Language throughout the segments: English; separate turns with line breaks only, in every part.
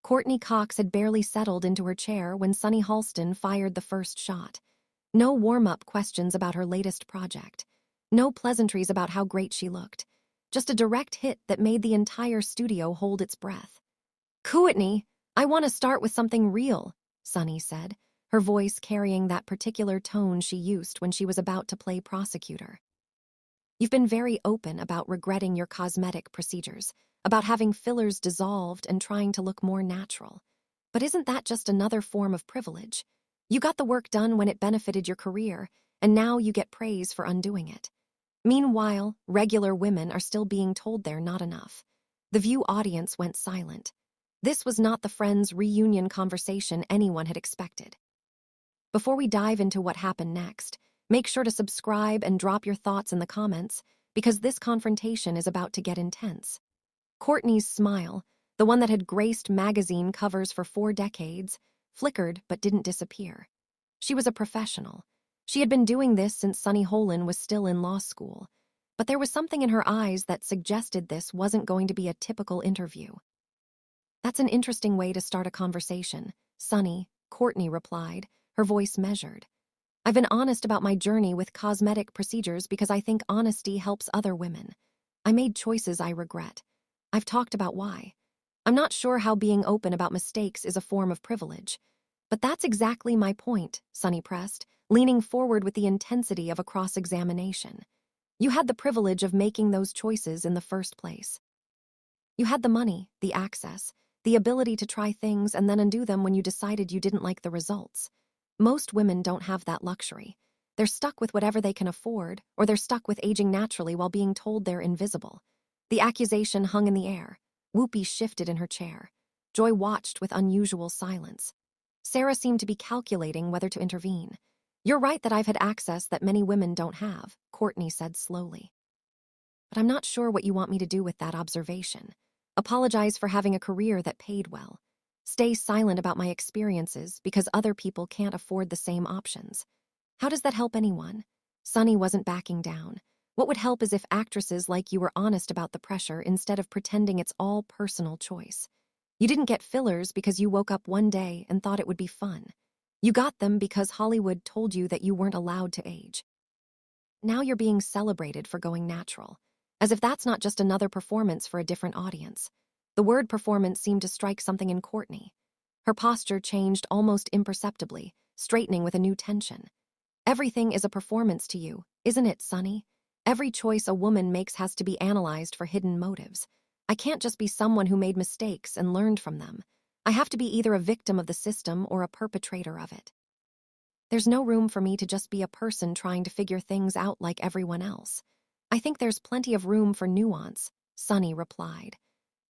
Courteney Cox had barely settled into her chair when Sunny Hostin fired the first shot. No warm-up questions about her latest project. No pleasantries about how great she looked. Just a direct hit that made the entire studio hold its breath. "Courteney, I want to start with something real," Sunny said, her voice carrying that particular tone she used when she was about to play prosecutor. "You've been very open about regretting your cosmetic procedures, about having fillers dissolved and trying to look more natural. But isn't that just another form of privilege? You got the work done when it benefited your career, and now you get praise for undoing it. Meanwhile, regular women are still being told they're not enough." The View audience went silent. This was not the Friends reunion conversation anyone had expected. Before we dive into what happened next, make sure to subscribe and drop your thoughts in the comments, because this confrontation is about to get intense. Courtney's smile, the one that had graced magazine covers for 4 decades, flickered but didn't disappear. She was a professional. She had been doing this since Sunny Hostin was still in law school, but there was something in her eyes that suggested this wasn't going to be a typical interview. "That's an interesting way to start a conversation, Sunny," Courtney replied, her voice measured. "I've been honest about my journey with cosmetic procedures because I think honesty helps other women. I made choices I regret. I've talked about why. I'm not sure how being open about mistakes is a form of privilege. But that's exactly my point," Sunny pressed, leaning forward with the intensity of a cross-examination. "You had the privilege of making those choices in the first place. You had the money, the access, the ability to try things and then undo them when you decided you didn't like the results. Most women don't have that luxury. They're stuck with whatever they can afford, or they're stuck with aging naturally while being told they're invisible." The accusation hung in the air. Whoopi shifted in her chair. Joy watched with unusual silence. Sarah seemed to be calculating whether to intervene. "You're right that I've had access that many women don't have," Courtney said slowly. "But I'm not sure what you want me to do with that observation. Apologize for having a career that paid well. Stay silent about my experiences because other people can't afford the same options. How does that help anyone?" Sunny wasn't backing down. "What would help is if actresses like you were honest about the pressure instead of pretending it's all personal choice. You didn't get fillers because you woke up one day and thought it would be fun. You got them because Hollywood told you that you weren't allowed to age. Now you're being celebrated for going natural, as if that's not just another performance for a different audience." The word performance seemed to strike something in Courtney. Her posture changed almost imperceptibly, straightening with a new tension. "Everything is a performance to you, isn't it, Sunny? Every choice a woman makes has to be analyzed for hidden motives. I can't just be someone who made mistakes and learned from them. I have to be either a victim of the system or a perpetrator of it. There's no room for me to just be a person trying to figure things out like everyone else. I think there's plenty of room for nuance," Sunny replied.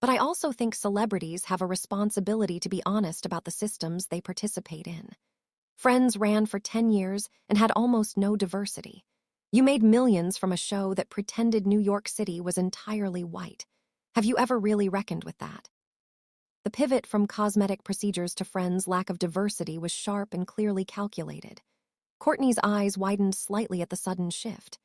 "But I also think celebrities have a responsibility to be honest about the systems they participate in. Friends ran for 10 years and had almost no diversity. You made millions from a show that pretended New York City was entirely white. Have you ever really reckoned with that?" The pivot from cosmetic procedures to Friends' lack of diversity was sharp and clearly calculated. Courtney's eyes widened slightly at the sudden shift.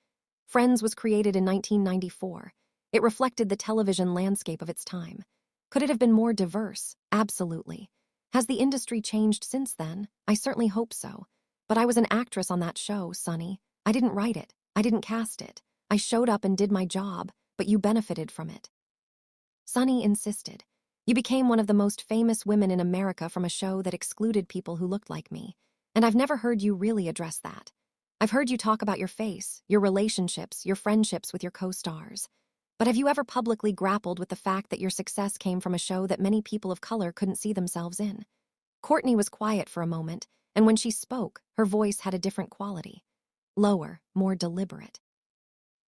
Friends was created in 1994. It reflected the television landscape of its time. Could it have been more diverse? Absolutely. Has the industry changed since then? I certainly hope so. But I was an actress on that show, Sunny. I didn't write it. I didn't cast it. I showed up and did my job, but you benefited from it. Sunny insisted. "You became one of the most famous women in America from a show that excluded people who looked like me. And I've never heard you really address that. I've heard you talk about your face, your relationships, your friendships with your co-stars. But have you ever publicly grappled with the fact that your success came from a show that many people of color couldn't see themselves in?" Courtney was quiet for a moment, and when she spoke, her voice had a different quality. Lower, more deliberate.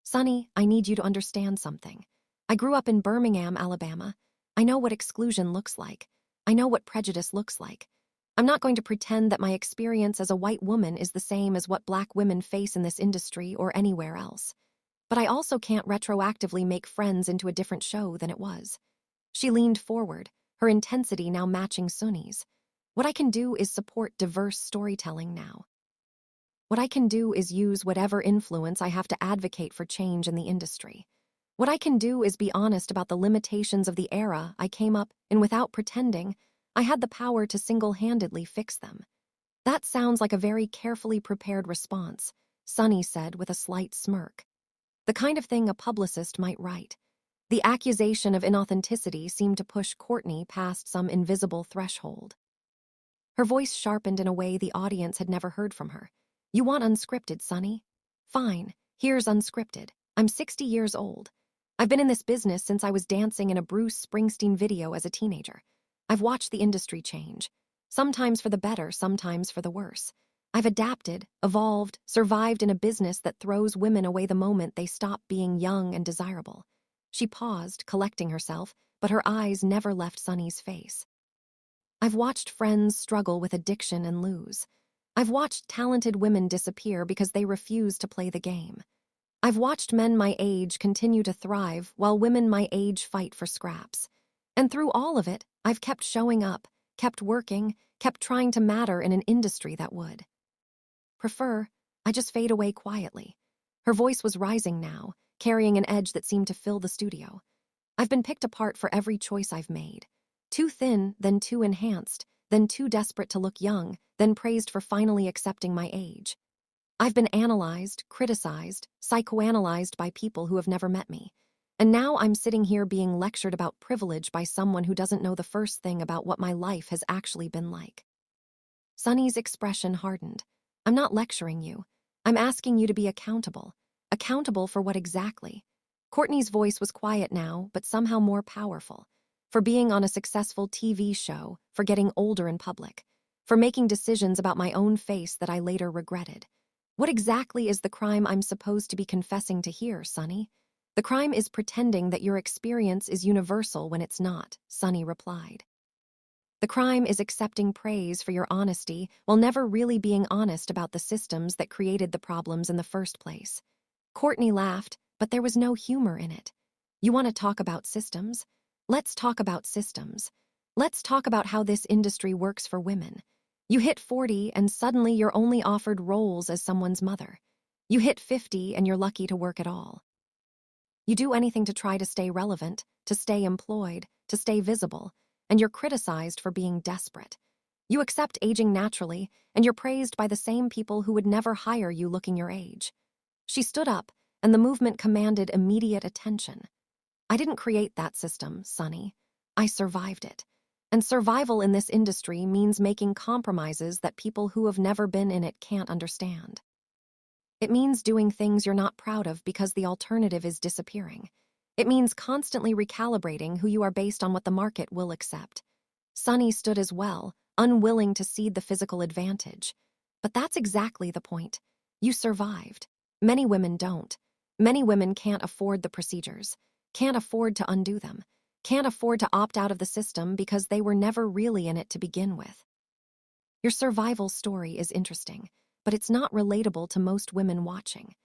"Sunny, I need you to understand something. I grew up in Birmingham, Alabama. I know what exclusion looks like. I know what prejudice looks like. I'm not going to pretend that my experience as a white woman is the same as what black women face in this industry or anywhere else. But I also can't retroactively make Friends into a different show than it was." She leaned forward, her intensity now matching Sunny's. "What I can do is support diverse storytelling now. What I can do is use whatever influence I have to advocate for change in the industry. What I can do is be honest about the limitations of the era I came up in without pretending I had the power to single-handedly fix them. That sounds like a very carefully prepared response, Sunny said with a slight smirk. The kind of thing a publicist might write. The accusation of inauthenticity seemed to push Courtney past some invisible threshold. Her voice sharpened in a way the audience had never heard from her. You want unscripted, Sunny? Fine, here's unscripted. I'm 60 years old. I've been in this business since I was dancing in a Bruce Springsteen video as a teenager. I've watched the industry change. Sometimes for the better, sometimes for the worse. I've adapted, evolved, survived in a business that throws women away the moment they stop being young and desirable. She paused, collecting herself, but her eyes never left Sunny's face. I've watched friends struggle with addiction and lose. I've watched talented women disappear because they refuse to play the game. I've watched men my age continue to thrive while women my age fight for scraps. And through all of it, I've kept showing up, kept working, kept trying to matter in an industry that would. Prefer, I just fade away quietly. Her voice was rising now, carrying an edge that seemed to fill the studio. I've been picked apart for every choice I've made. Too thin, then too enhanced, then too desperate to look young, then praised for finally accepting my age. I've been analyzed, criticized, psychoanalyzed by people who have never met me. And now I'm sitting here being lectured about privilege by someone who doesn't know the first thing about what my life has actually been like. Sunny's expression hardened. I'm not lecturing you. I'm asking you to be accountable. Accountable for what exactly? Courtney's voice was quiet now, but somehow more powerful. For being on a successful TV show, for getting older in public, for making decisions about my own face that I later regretted. What exactly is the crime I'm supposed to be confessing to here, Sunny? The crime is pretending that your experience is universal when it's not, Sunny replied. The crime is accepting praise for your honesty while never really being honest about the systems that created the problems in the first place. Courtney laughed, but there was no humor in it. You want to talk about systems? Let's talk about systems. Let's talk about how this industry works for women. You hit 40 and suddenly you're only offered roles as someone's mother. You hit 50 and you're lucky to work at all. You do anything to try to stay relevant, to stay employed, to stay visible, and you're criticized for being desperate. You accept aging naturally, and you're praised by the same people who would never hire you looking your age. She stood up, and the movement commanded immediate attention. I didn't create that system, Sunny. I survived it. And survival in this industry means making compromises that people who have never been in it can't understand. It means doing things you're not proud of because the alternative is disappearing. It means constantly recalibrating who you are based on what the market will accept. Sunny stood as well, unwilling to cede the physical advantage. But that's exactly the point. You survived. Many women don't. Many women can't afford the procedures, can't afford to undo them, can't afford to opt out of the system because they were never really in it to begin with. Your survival story is interesting, but it's not relatable to most women watching.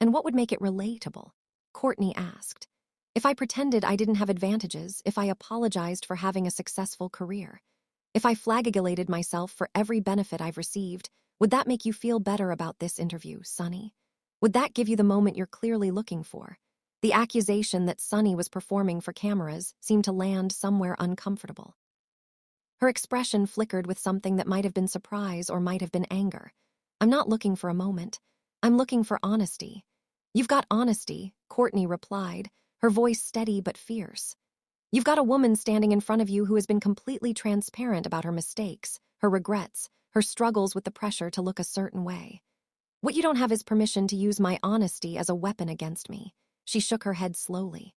And what would make it relatable? Courtney asked. If I pretended I didn't have advantages, if I apologized for having a successful career, if I flagellated myself for every benefit I've received, would that make you feel better about this interview, Sunny? Would that give you the moment you're clearly looking for? The accusation that Sunny was performing for cameras seemed to land somewhere uncomfortable. Her expression flickered with something that might have been surprise or might have been anger. I'm not looking for a moment. I'm looking for honesty. You've got honesty, Courtney replied, her voice steady but fierce. You've got a woman standing in front of you who has been completely transparent about her mistakes, her regrets, her struggles with the pressure to look a certain way. What you don't have is permission to use my honesty as a weapon against me. She shook her head slowly.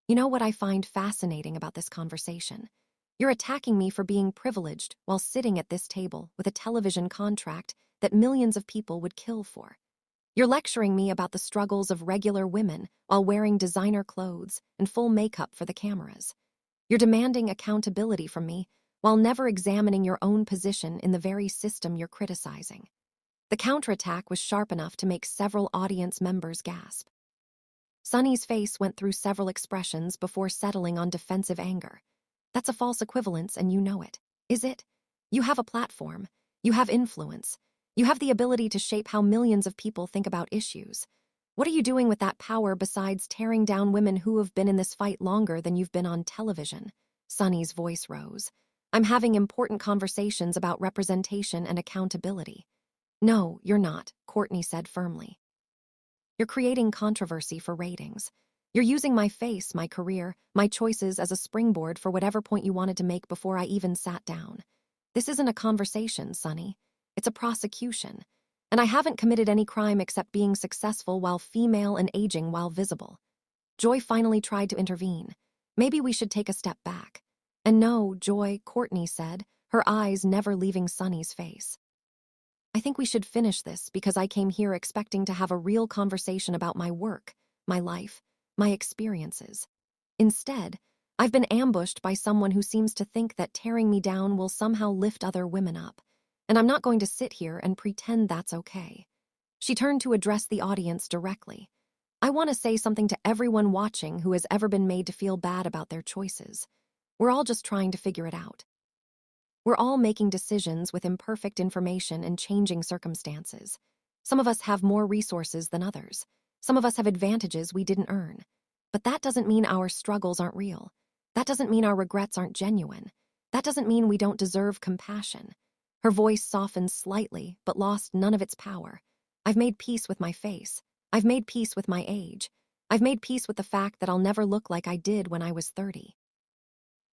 You know what I find fascinating about this conversation? You're attacking me for being privileged while sitting at this table with a television contract that millions of people would kill for. You're lecturing me about the struggles of regular women while wearing designer clothes and full makeup for the cameras. You're demanding accountability from me while never examining your own position in the very system you're criticizing. The counterattack was sharp enough to make several audience members gasp. Sunny's face went through several expressions before settling on defensive anger. That's a false equivalence, and you know it. Is it? You have a platform. You have influence. You have the ability to shape how millions of people think about issues. What are you doing with that power besides tearing down women who have been in this fight longer than you've been on television? Sunny's voice rose. I'm having important conversations about representation and accountability." "No, you're not," Courtney said firmly. "You're creating controversy for ratings. You're using my face, my career, my choices as a springboard for whatever point you wanted to make before I even sat down. This isn't a conversation, Sunny. It's a prosecution. And I haven't committed any crime except being successful while female and aging while visible." Joy finally tried to intervene. "Maybe we should take a step back." "And no, Joy," Courtney said, her eyes never leaving Sunny's face. "I think we should finish this because I came here expecting to have a real conversation about my work, my life, my experiences. Instead, I've been ambushed by someone who seems to think that tearing me down will somehow lift other women up. And I'm not going to sit here and pretend that's okay." She turned to address the audience directly. "I want to say something to everyone watching who has ever been made to feel bad about their choices. We're all just trying to figure it out. We're all making decisions with imperfect information and changing circumstances. Some of us have more resources than others. Some of us have advantages we didn't earn. But that doesn't mean our struggles aren't real. That doesn't mean our regrets aren't genuine. That doesn't mean we don't deserve compassion." Her voice softened slightly, but lost none of its power. "I've made peace with my face. I've made peace with my age. I've made peace with the fact that I'll never look like I did when I was 30.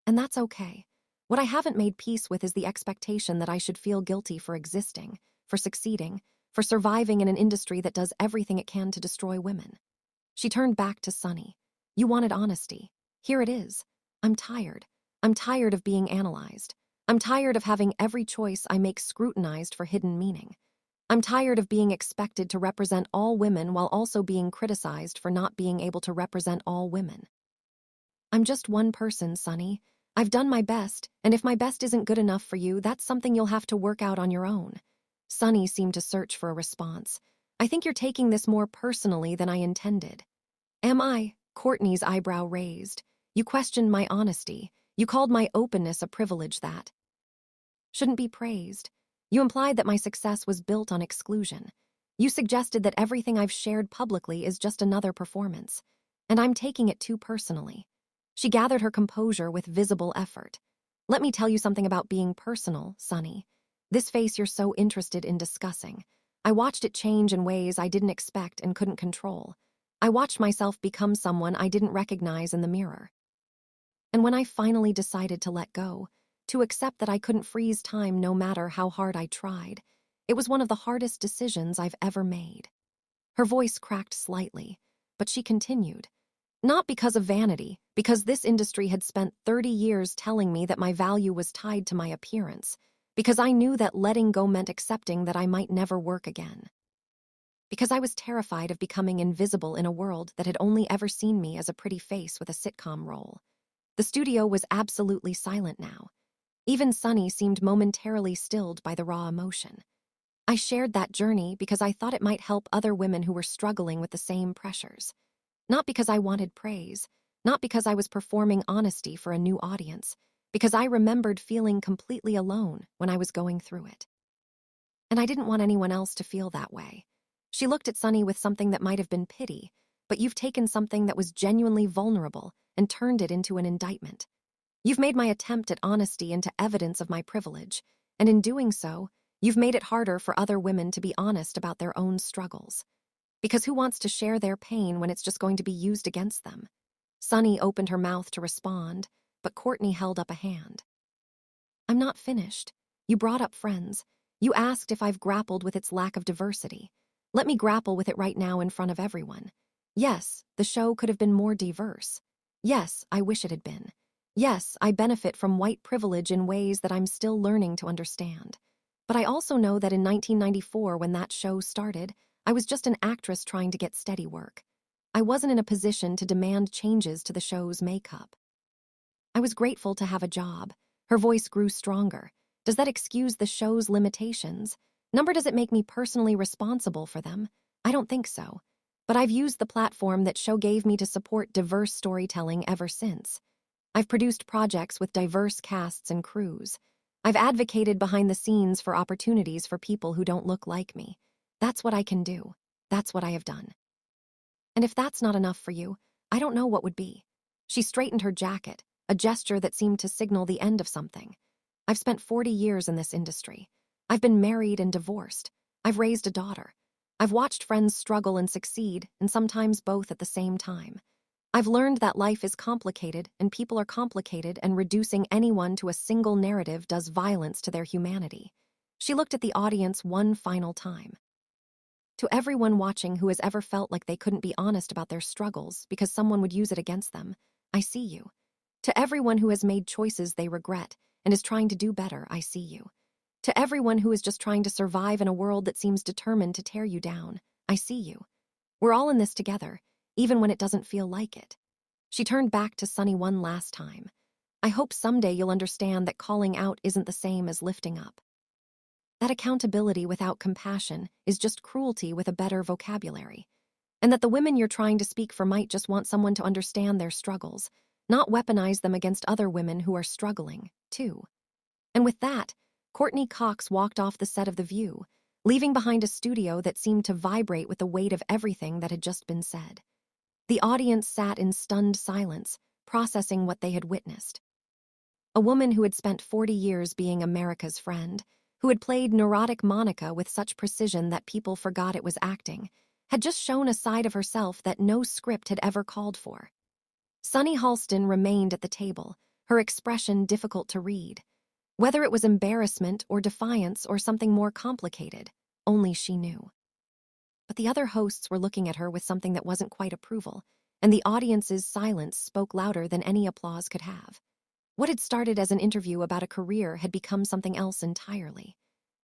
And that's okay. What I haven't made peace with is the expectation that I should feel guilty for existing, for succeeding, for surviving in an industry that does everything it can to destroy women." She turned back to Sunny. "You wanted honesty. Here it is. I'm tired. I'm tired of being analyzed. I'm tired of having every choice I make scrutinized for hidden meaning. I'm tired of being expected to represent all women while also being criticized for not being able to represent all women. I'm just one person, Sunny. I've done my best, and if my best isn't good enough for you, that's something you'll have to work out on your own." Sunny seemed to search for a response. "I think you're taking this more personally than I intended." "Am I?" Courtney's eyebrow raised. "You questioned my honesty. You called my openness a privilege that shouldn't be praised. You implied that my success was built on exclusion. You suggested that everything I've shared publicly is just another performance. And I'm taking it too personally." She gathered her composure with visible effort. "Let me tell you something about being personal, Sunny. This face you're so interested in discussing. I watched it change in ways I didn't expect and couldn't control. I watched myself become someone I didn't recognize in the mirror. And when I finally decided to let go, to accept that I couldn't freeze time no matter how hard I tried, it was one of the hardest decisions I've ever made." Her voice cracked slightly, but she continued. "Not because of vanity, because this industry had spent 30 years telling me that my value was tied to my appearance, because I knew that letting go meant accepting that I might never work again. Because I was terrified of becoming invisible in a world that had only ever seen me as a pretty face with a sitcom role." The studio was absolutely silent now. Even Sunny seemed momentarily stilled by the raw emotion. "I shared that journey because I thought it might help other women who were struggling with the same pressures. Not because I wanted praise, not because I was performing honesty for a new audience, because I remembered feeling completely alone when I was going through it. And I didn't want anyone else to feel that way." She looked at Sunny with something that might have been pity, "But you've taken something that was genuinely vulnerable and turned it into an indictment. You've made my attempt at honesty into evidence of my privilege, and in doing so, you've made it harder for other women to be honest about their own struggles. Because who wants to share their pain when it's just going to be used against them?" Sunny opened her mouth to respond, but Courtney held up a hand. "I'm not finished. You brought up Friends. You asked if I've grappled with its lack of diversity. Let me grapple with it right now in front of everyone. Yes, the show could have been more diverse. Yes, I wish it had been. Yes, I benefit from white privilege in ways that I'm still learning to understand. But I also know that in 1994, when that show started, I was just an actress trying to get steady work. I wasn't in a position to demand changes to the show's makeup. I was grateful to have a job." Her voice grew stronger. "Does that excuse the show's limitations? Does it make me personally responsible for them? I don't think so. But I've used the platform that show gave me to support diverse storytelling ever since. I've produced projects with diverse casts and crews. I've advocated behind the scenes for opportunities for people who don't look like me. That's what I can do. That's what I have done. And if that's not enough for you, I don't know what would be." She straightened her jacket, a gesture that seemed to signal the end of something. I've spent 40 years in this industry. I've been married and divorced. I've raised a daughter. I've watched friends struggle and succeed, and sometimes both at the same time. I've learned that life is complicated and people are complicated, and reducing anyone to a single narrative does violence to their humanity. She looked at the audience one final time. To everyone watching who has ever felt like they couldn't be honest about their struggles because someone would use it against them, I see you. To everyone who has made choices they regret and is trying to do better, I see you. To everyone who is just trying to survive in a world that seems determined to tear you down, I see you. We're all in this together, even when it doesn't feel like it. She turned back to Sunny one last time. I hope someday you'll understand that calling out isn't the same as lifting up. That accountability without compassion is just cruelty with a better vocabulary. And that the women you're trying to speak for might just want someone to understand their struggles, not weaponize them against other women who are struggling, too. And with that, Courteney Cox walked off the set of The View, leaving behind a studio that seemed to vibrate with the weight of everything that had just been said. The audience sat in stunned silence, processing what they had witnessed. A woman who had spent 40 years being America's friend, who had played neurotic Monica with such precision that people forgot it was acting, had just shown a side of herself that no script had ever called for. Sunny Hostin remained at the table, her expression difficult to read. Whether it was embarrassment or defiance or something more complicated, only she knew. But the other hosts were looking at her with something that wasn't quite approval, and the audience's silence spoke louder than any applause could have. What had started as an interview about a career had become something else entirely.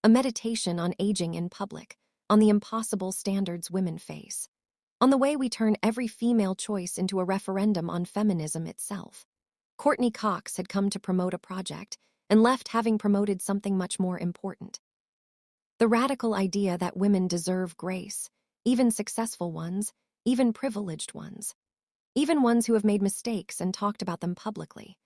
A meditation on aging in public, on the impossible standards women face, on the way we turn every female choice into a referendum on feminism itself. Courteney Cox had come to promote a project and left having promoted something much more important. The radical idea that women deserve grace, even successful ones, even privileged ones, even ones who have made mistakes and talked about them publicly.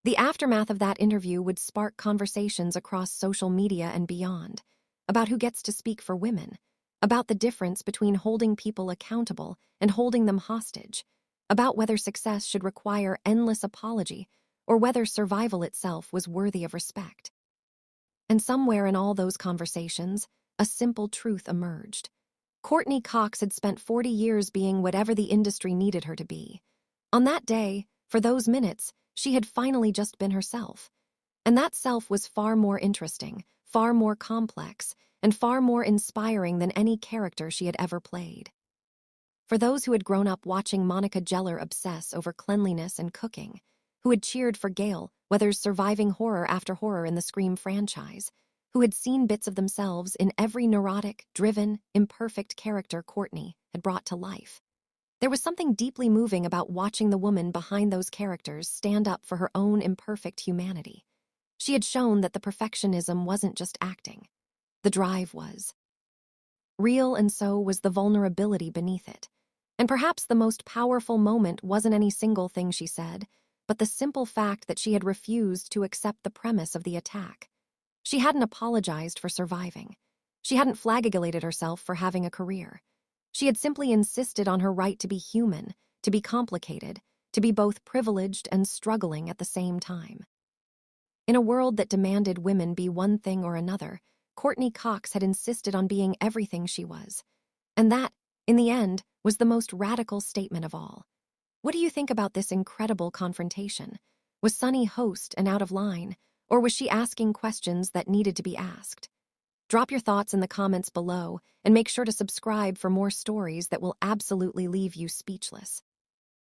The aftermath of that interview would spark conversations across social media and beyond, about who gets to speak for women, about the difference between holding people accountable and holding them hostage, about whether success should require endless apology or whether survival itself was worthy of respect. And somewhere in all those conversations, a simple truth emerged. Courteney Cox had spent 40 years being whatever the industry needed her to be. On that day, for those minutes, she had finally just been herself. And that self was far more interesting, far more complex, and far more inspiring than any character she had ever played. For those who had grown up watching Monica Geller obsess over cleanliness and cooking, who had cheered for Gail Weathers surviving horror after horror in the Scream franchise, who had seen bits of themselves in every neurotic, driven, imperfect character Courteney had brought to life, there was something deeply moving about watching the woman behind those characters stand up for her own imperfect humanity. She had shown that the perfectionism wasn't just acting. The drive was real, and so was the vulnerability beneath it. And perhaps the most powerful moment wasn't any single thing she said, but the simple fact that she had refused to accept the premise of the attack. She hadn't apologized for surviving. She hadn't flagellated herself for having a career. She had simply insisted on her right to be human, to be complicated, to be both privileged and struggling at the same time. In a world that demanded women be one thing or another, Courteney Cox had insisted on being everything she was. And that, in the end, was the most radical statement of all. What do you think about this incredible confrontation? Was Sunny host and out of line, or was she asking questions that needed to be asked? Drop your thoughts in the comments below and make sure to subscribe for more stories that will absolutely leave you speechless.